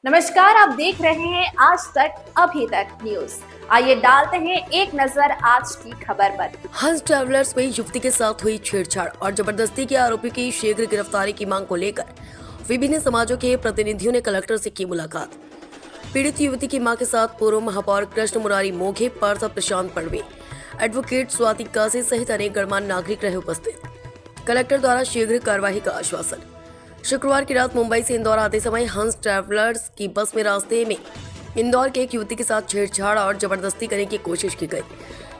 नमस्कार, आप देख रहे हैं आज तक अभी तक न्यूज। आइए डालते हैं एक नजर आज की खबर पर। हंस ट्रैवलर्स में युवती के साथ हुई छेड़छाड़ और जबरदस्ती के आरोपी की शीघ्र गिरफ्तारी की मांग को लेकर विभिन्न समाजों के प्रतिनिधियों ने कलेक्टर से की मुलाकात। पीड़ित युवती की मां के साथ पूर्व महापौर कृष्ण मुरारी मोघे, पार्षद प्रशांत पड़वे, एडवोकेट स्वाति कासे सहित अनेक गणमान्य नागरिक रहे उपस्थित। कलेक्टर द्वारा शीघ्र कार्यवाही का आश्वासन। शुक्रवार की रात मुंबई से इंदौर आते समय हंस ट्रैवलर्स की बस में रास्ते में इंदौर के एक युवती के साथ छेड़छाड़ और जबरदस्ती करने की कोशिश की गई।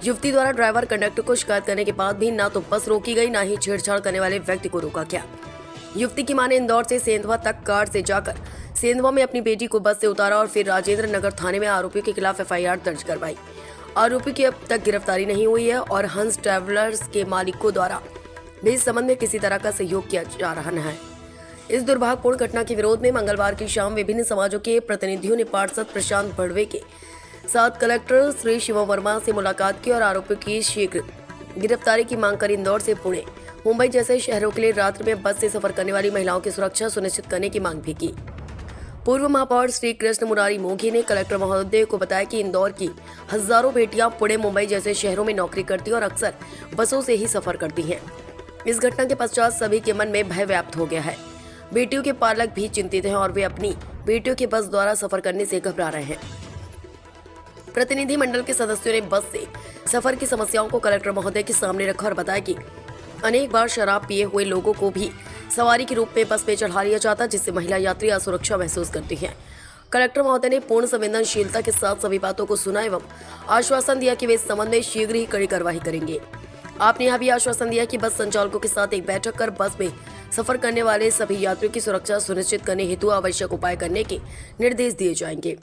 युवती द्वारा ड्राइवर कंडक्टर को शिकायत करने के बाद भी ना तो बस रोकी गई, ना ही छेड़छाड़ करने वाले व्यक्ति को रोका गया। युवती की मां ने इंदौर से सेंधवा तक कार से जाकर सेंधवा में अपनी बेटी को बस से उतारा और फिर राजेंद्र नगर थाने में आरोपियों के खिलाफ FIR दर्ज करवाई। आरोपी की अब तक गिरफ्तारी नहीं हुई है और हंस ट्रैवलर्स के मालिकों द्वारा भी इस संबंध में किसी तरह का सहयोग किया जा रहा है। इस दुर्भाग्यपूर्ण घटना के विरोध में मंगलवार की शाम विभिन्न समाजों के प्रतिनिधियों ने पार्षद प्रशांत पड़वे के साथ कलेक्टर श्री शिवम वर्मा से मुलाकात की और आरोपियों की शीघ्र गिरफ्तारी की मांग कर इंदौर से पुणे, मुंबई जैसे शहरों के लिए रात्रि में बस से सफर करने वाली महिलाओं की सुरक्षा सुनिश्चित करने की मांग भी की। पूर्व महापौर श्री कृष्ण मुरारी मोघे ने कलेक्टर महोदय को बताया कि इंदौर की हजारों बेटियां पुणे, मुंबई जैसे शहरों में नौकरी करती और अक्सर बसों से ही सफर करती हैं। इस घटना के पश्चात सभी के मन में भय व्याप्त हो गया है। बेटियों के पालक भी चिंतित हैं और वे अपनी बेटियों के बस द्वारा सफर करने से घबरा रहे हैं। प्रतिनिधि मंडल के सदस्यों ने बस से सफर की समस्याओं को कलेक्टर महोदय के सामने रखा और बताया कि अनेक बार शराब पिए हुए लोगों को भी सवारी के रूप में बस में चढ़ा लिया जाता, जिससे महिला यात्री असुरक्षा महसूस करती हैं। कलेक्टर महोदय ने पूर्ण संवेदनशीलता के साथ सभी बातों को सुना एवं आश्वासन दिया कि वे इस संबंध में शीघ्र ही कड़ी कार्रवाई करेंगे। आपने यह भी आश्वासन दिया कि बस संचालकों के साथ एक बैठक कर बस में सफर करने वाले सभी यात्रियों की सुरक्षा सुनिश्चित करने हेतु आवश्यक उपाय करने के निर्देश दिए जाएंगे।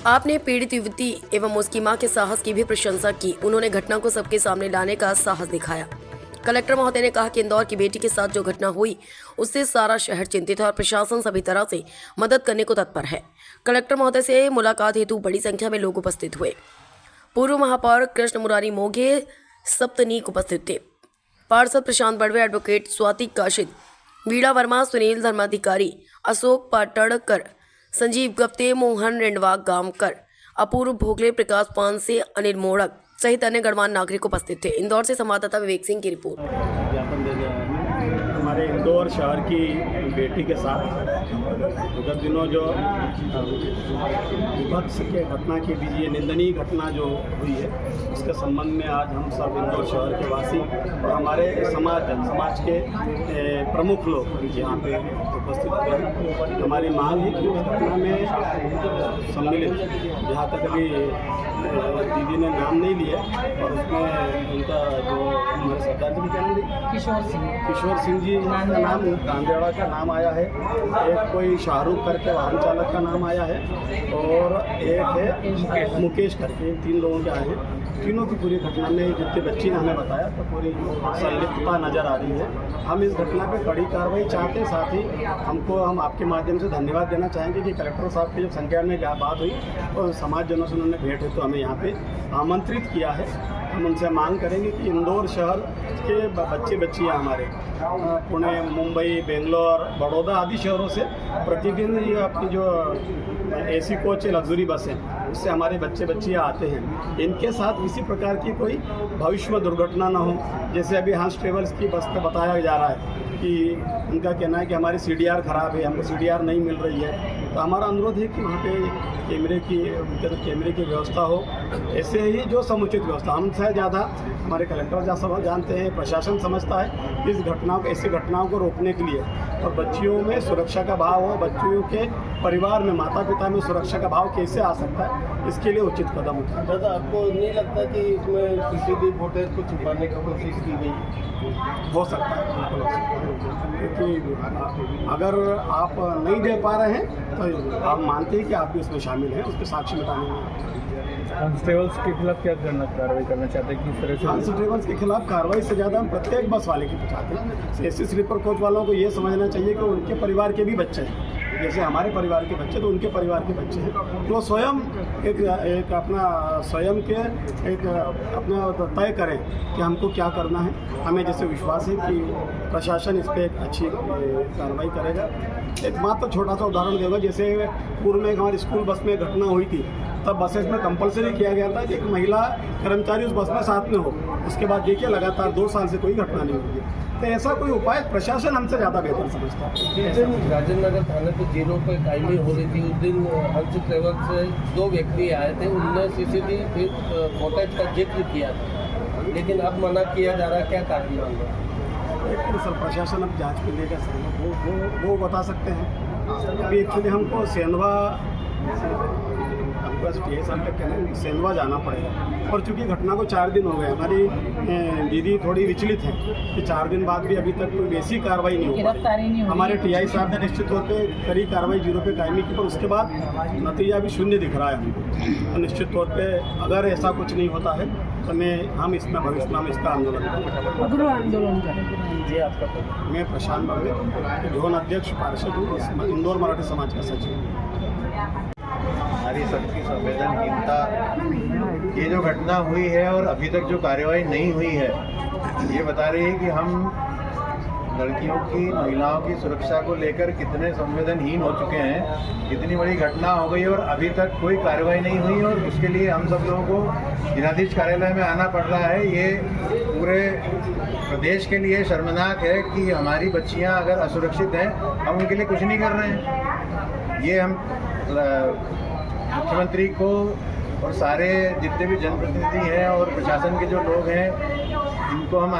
आपने पीड़ित युवती एवं उसकी मां के साहस की भी प्रशंसा की। उन्होंने घटना को सबके सामने लाने का साहस दिखाया। कलेक्टर महोदय ने कहा कि इंदौर की बेटी के साथ जो घटना हुई उससे सारा शहर चिंतित है और प्रशासन सभी तरह से मदद करने को तत्पर है। कलेक्टर महोदय से मुलाकात हेतु बड़ी संख्या में लोग उपस्थित हुए। पूर्व महापौर कृष्ण मुरारी मोघे सप्तनीक उपस्थित थे। पार्षद प्रशांत पड़वे, एडवोकेट स्वाति काशिद, वीणा वर्मा, सुनील धर्माधिकारी, अशोक पाटड़कर, संजीव गप्ते, मोहन रेंडवा गामकर, अपूर्व भोगले, प्रकाश पानसे, अनिल मोड़क सहित अन्य गणमान्य नागरिक उपस्थित थे। इंदौर से संवाददाता विवेक सिंह की रिपोर्ट। हमारे इंदौर शहर की बेटी के साथ विगत दिनों जो विभत्स के घटना के बीच ये निंदनीय घटना जो हुई है, उसके संबंध में आज हम सब इंदौर शहर के वासी और हमारे समाज के प्रमुख लोग यहाँ पे उपस्थित हुए। हमारी मांग है कि उस घटना में सम्मिलित, जहाँ तक अभी दीदी ने नाम नहीं लिया और उसमें उनका जो हमारे सरदार जी क्या नाम, किशोर सिंह जी का नाम, गांधेड़ा का नाम आया है, एक कोई शाहरुख करके वाहन चालक का नाम आया है और एक है मुकेश करके, 3 लोगों के आए हैं। तीनों की पूरी घटना में जितने बच्ची ने हमें बताया तो पूरी संलिप्तता नज़र आ रही है। हम इस घटना पे कड़ी कार्रवाई चाहते हैं। साथ ही हम आपके माध्यम से धन्यवाद देना चाहेंगे कि कलेक्टर साहब की जब संज्ञा में बात हुई और समाज जनों से उन्होंने भेंट है तो हमें यहाँ पे आमंत्रित किया है। हम उनसे मांग करेंगे कि इंदौर शहर के बच्चियाँ हमारे पुणे, मुंबई, बेंगलोर, बड़ौदा आदि शहरों से प्रतिदिन ये अपनी जो AC कोच लग्जरी बस है उससे हमारे बच्चियाँ आते हैं। इनके साथ किसी प्रकार की कोई भविष्य में दुर्घटना ना हो। जैसे अभी हंस ट्रेवल्स की बस पे बताया जा रहा है कि उनका कहना है कि हमारी CDR ख़राब है, हमको CDR नहीं मिल रही है। तो हमारा अनुरोध है कि वहाँ पे कैमरे की व्यवस्था हो। ऐसे ही जो समुचित व्यवस्था, हमसे ज़्यादा हमारे कलेक्टर जानते हैं, प्रशासन समझता है इस घटनाओं को, ऐसी घटनाओं को रोकने के लिए और बच्चियों में सुरक्षा का भाव हो, बच्चियों के परिवार में, माता पिता में सुरक्षा का भाव कैसे आ सकता है, इसके लिए उचित कदम उठाएं। दादा, आपको नहीं लगता कि इसमें CCTV फुटेज को छुपाने की कोशिश की गई? हो सकता है, बिल्कुल हो सकता है, क्योंकि अगर आप नहीं दे पा रहे हैं तो आप मानते हैं कि आप भी उसमें शामिल हैं, उसके साक्षी बताने में। हंस ट्रेवल्स के खिलाफ क्या कार्रवाई करना चाहते हैं? किस तरह से हंस ट्रेवल्स के खिलाफ कार्रवाई से ज़्यादा हम प्रत्येक बस वाले की चाहते हैं। AC स्लीपर कोच वालों को ये समझना चाहिए कि उनके परिवार के भी बच्चे हैं जैसे हमारे परिवार के बच्चे तो उनके परिवार के बच्चे हैं, तो स्वयं एक अपना स्वयं के एक अपना तय करें कि हमको क्या करना है। हमें जैसे विश्वास है कि प्रशासन इस पर एक अच्छी कार्रवाई करेगा। एक मात्र छोटा सा उदाहरण देगा, जैसे पूर्व में हमारी स्कूल बस में घटना हुई थी, तब बसेस में कंपलसरी किया गया था कि एक महिला कर्मचारी उस बस में साथ में हो। उसके बाद देखिए लगातार 2 साल से कोई घटना नहीं हुई है। तो ऐसा कोई उपाय प्रशासन हमसे ज़्यादा बेहतर समझता है। जिस दिन राजेंद्र नगर थाने पे जीरो पे कायमी हो रही थी, उस दिन हंस ट्रेवल से 2 व्यक्ति आए थे, उनने सीसीटीवी फुटेज का जिक्र किया था, लेकिन अब मना किया जा रहा है। क्या कारण है? सर प्रशासन अब जांच के लिए क्या वो बता सकते हैं। अभी एक्चुअली हमको सेंधवा सेंधवा जाना पड़ेगा, और चूँकि घटना को 4 दिन हो गए, हमारी दीदी थोड़ी विचलित है कि 4 दिन बाद भी अभी तक कोई वैसी कार्रवाई नहीं हो। हमारे टीआई साहब ने निश्चित तौर पे करी कार्रवाई जीरो पे कायमी की, पर उसके बाद नतीजा भी शून्य दिख रहा है हमको। तो निश्चित तौर पे अगर ऐसा कुछ नहीं होता है तो हम इसमें भविष्य में इसका आंदोलन जी आपका? मैं प्रशांत बाबू, जोन अध्यक्ष पार्षद हूँ, इंदौर मराठी समाज का सचिव। हमारी सबकी संवेदनहीनता, ये जो घटना हुई है और अभी तक जो कार्रवाई नहीं हुई है, ये बता रही है कि हम लड़कियों की, महिलाओं की सुरक्षा को लेकर कितने संवेदनहीन हो चुके हैं। इतनी बड़ी घटना हो गई और अभी तक कोई कार्रवाई नहीं हुई, और उसके लिए हम सब लोगों को जिलाधीश कार्यालय में आना पड़ रहा है। ये पूरे प्रदेश के लिए शर्मनाक है कि हमारी बच्चियां अगर असुरक्षित हैं, हम उनके लिए कुछ नहीं कर रहे हैं। ये हम मुख्यमंत्री को और सारे जितने भी जनप्रतिनिधि हैं और प्रशासन के जो लोग हैं, इनको हम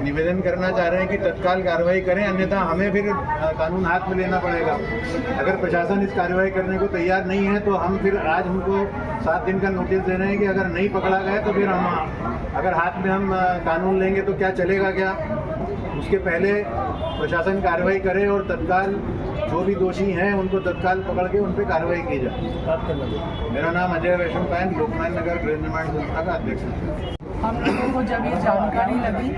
निवेदन करना चाह रहे हैं कि तत्काल कार्रवाई करें, अन्यथा हमें फिर कानून हाथ में लेना पड़ेगा। अगर प्रशासन इस कार्रवाई करने को तैयार नहीं है तो हम फिर आज हमको 7 दिन का नोटिस दे रहे हैं कि अगर नहीं पकड़ा गया तो फिर हम अगर हाथ में हम कानून लेंगे तो क्या चलेगा क्या। उसके पहले प्रशासन कार्रवाई करे और तत्काल जो भी दोषी हैं उनको तत्काल पकड़ के उन पर कार्रवाई की जाए। मेरा नाम अजय वैष्णव पायन, लोकमान्य नगर गृह निर्माण संस्था का अध्यक्ष हूँ। हम लोगों को जब ये जानकारी लगी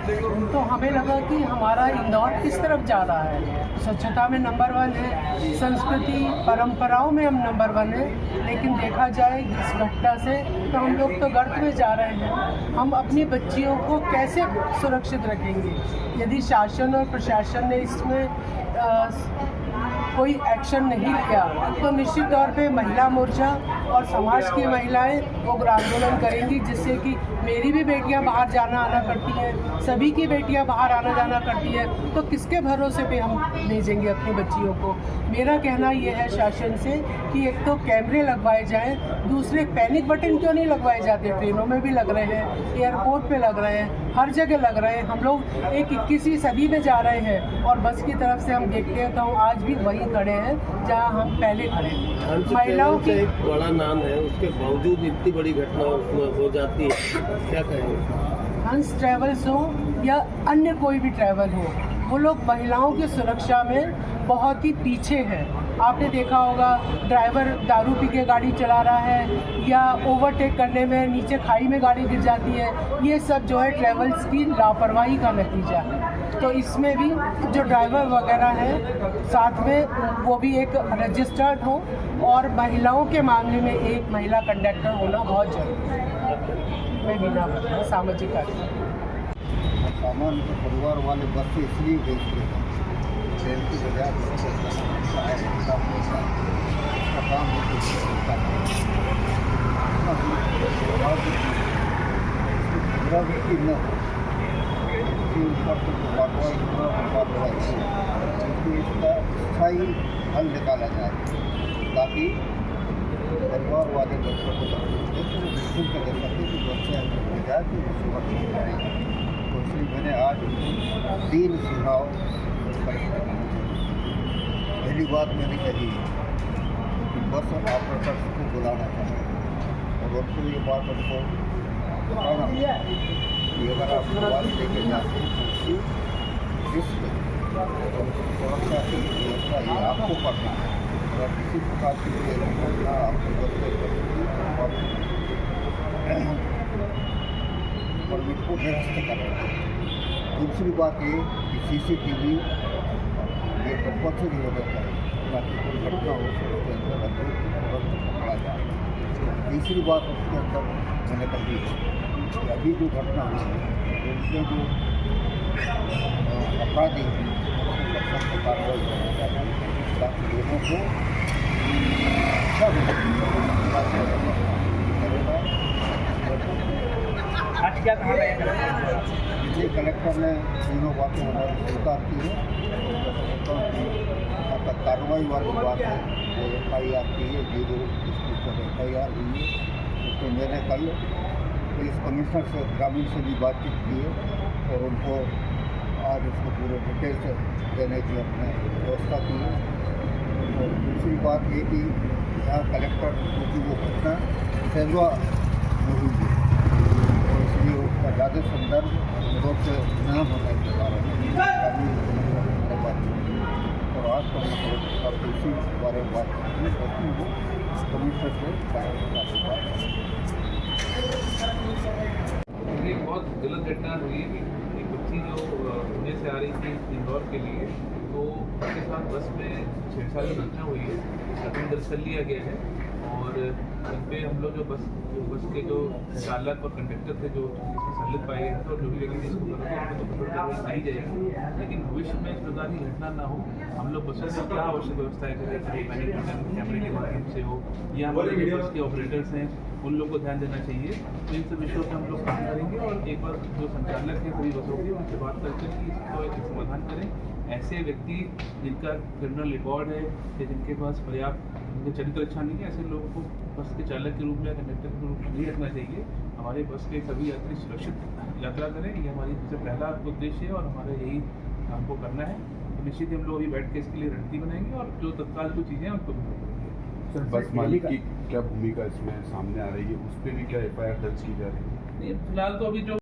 तो हमें लगा कि हमारा इंदौर किस तरफ जा रहा है। स्वच्छता में नंबर 1 है, संस्कृति परंपराओं में हम नंबर 1 है, लेकिन देखा जाए इस घटना से तो हम लोग तो गर्त में जा रहे हैं। हम अपनी बच्चियों को कैसे सुरक्षित रखेंगे यदि शासन और प्रशासन ने इसमें कोई एक्शन नहीं लिया? तो निश्चित तौर पे महिला मोर्चा और समाज की महिलाएं उग्र आंदोलन करेंगी, जिससे कि मेरी भी बेटियां बाहर जाना आना करती हैं, सभी की बेटियां बाहर आना जाना करती हैं, तो किसके भरोसे पे हम भेजेंगे अपनी बच्चियों को? मेरा कहना ये है शासन से कि एक तो कैमरे लगवाए जाएं, दूसरे पैनिक बटन क्यों नहीं लगवाए जाते? ट्रेनों में भी लग रहे हैं, एयरपोर्ट पे लग रहे हैं, हर जगह लग रहे हैं। हम लोग एक 21वीं सदी में जा रहे हैं और बस की तरफ से हम देखते हैं तो हम आज भी वहीं खड़े हैं जहाँ हम पहले खड़े थे। महिलाओं की एक बड़ा नाम है, उसके बावजूद इतनी बड़ी घटना हो जाती है, क्या कहेंगे? हंस ट्रैवल्स हो या अन्य कोई भी ट्रैवल हो, वो लोग महिलाओं की सुरक्षा में बहुत ही पीछे हैं। आपने देखा होगा ड्राइवर दारू पी के गाड़ी चला रहा है या ओवरटेक करने में नीचे खाई में गाड़ी गिर जाती है। ये सब जो है ट्रैवल्स की लापरवाही का नतीजा है। तो इसमें भी जो ड्राइवर वगैरह है साथ में वो भी एक रजिस्टर्ड हो, और महिलाओं के मामले में एक महिला कंडक्टर होना बहुत जरूरी है। मैं बिना सामाजिक कार्य सामान्य तो परिवार वाले बस से इसलिए भेजते हैं, ट्रेन की बजाय काम न इसका स्थायी हल निकाला जाए, ताकि परिवार वाले बच्चों को निश्चिंत कर सके कि बच्चे जाए तो सुरक्षित रहेंगे। तो इसलिए मैंने आज 3 सुझाव। पहली बात मैंने कही कि बस ऑपरेटर्स को बुलाना चाहिए और उनको ये बात उनको बताना कि अगर आप मोबाइल लेके जाते हैं तो उसकी रिस्क सुरक्षा की व्यवस्था ये आपको करना है। अगर किसी प्रकार की व्यवस्था आपको परमिट को निरस्त करना है। दूसरी बात ये कि CCTV ये कंपल्सरी होना चाहिए। ताकि कोई घटना हो तो उसके अंदर तुरंत पकड़ा जाए। तीसरी बात उसके अंदर मैंने कही है कि अभी जो घटना हुई है उसमें जो अपराधी हैं उनको सख्त कार्रवाई करनी चाहिए ताकि लोगों को अच्छा आज क्या कहा गया ये कलेक्टर ने तीनों बातें हमारी स्वीकार की है। मैं समझता हूँ कि यहाँ तक कार्रवाई वाली बात है वो FIR की है, 0 इसके ऊपर FIR हुई है। तो मैंने कल पुलिस कमिश्नर से ग्रामीण से भी बातचीत की है और उनको आज उसको पूरे डिटेल से देने की अपने व्यवस्था की है। और दूसरी बात ये कि यहाँ कलेक्टर क्योंकि वो घटना सेंधवा में हुई है और इसलिए उसका ज़्यादा संदर्भ लोग से न होने के कारण और आज तो मतलब इसी बारे में बात करती हूँ कमिश्नर से ये बहुत गलत घटना हुई है कि एक बच्ची जो पुणे से आ रही थी इंदौर के लिए तो उसके साथ बस में छेड़छाड़ी घटना हुई है। घटना दर्ज कर लिया गया है और इन पे हम लोग जो बस के जो चालक और कंडक्टर थे जो इसमें संलिप्त पाए गए थे और जो भी व्यक्ति इसको कर रहे थे तो कठोर कार्रवाई की जाएगी। लेकिन भविष्य में इस प्रकार की घटना ना हो हम लोग बसों में क्या आवश्यक व्यवस्थाएं करें, चाहे पैनिक कैमरे के माध्यम से हो या हमारे जो बस के ऑपरेटर्स हैं उन लोग को ध्यान देना चाहिए। तो इन सब विषयों पर हम लोग काम करेंगे और एक बार जो संचालक है सभी बसों के उनसे बात करके इसको एक समाधान करें। ऐसे व्यक्ति जिनका क्रिमिनल रिकॉर्ड है या जिनके पास पर्याप्त उनके चरित्र अच्छा नहीं है ऐसे लोगों को बस के चालक के रूप में या कंडक्टर के रूप में नहीं रखना चाहिए। हमारे बस के सभी यात्री सुरक्षित यात्रा करें, ये हमारी सबसे पहला उद्देश्य है और हमारा यही हमको करना है। तो निश्चित ही हम लोग अभी बैठ के इसके लिए रणनीति बनाएंगे और जो तत्काल जो चीज़ें हैं उनको भी करेंगे। सर बस मालिक की क्या भूमिका इसमें सामने आ रही है, उस पर भी क्या FIR दर्ज की जा रही है? फिलहाल तो अभी जो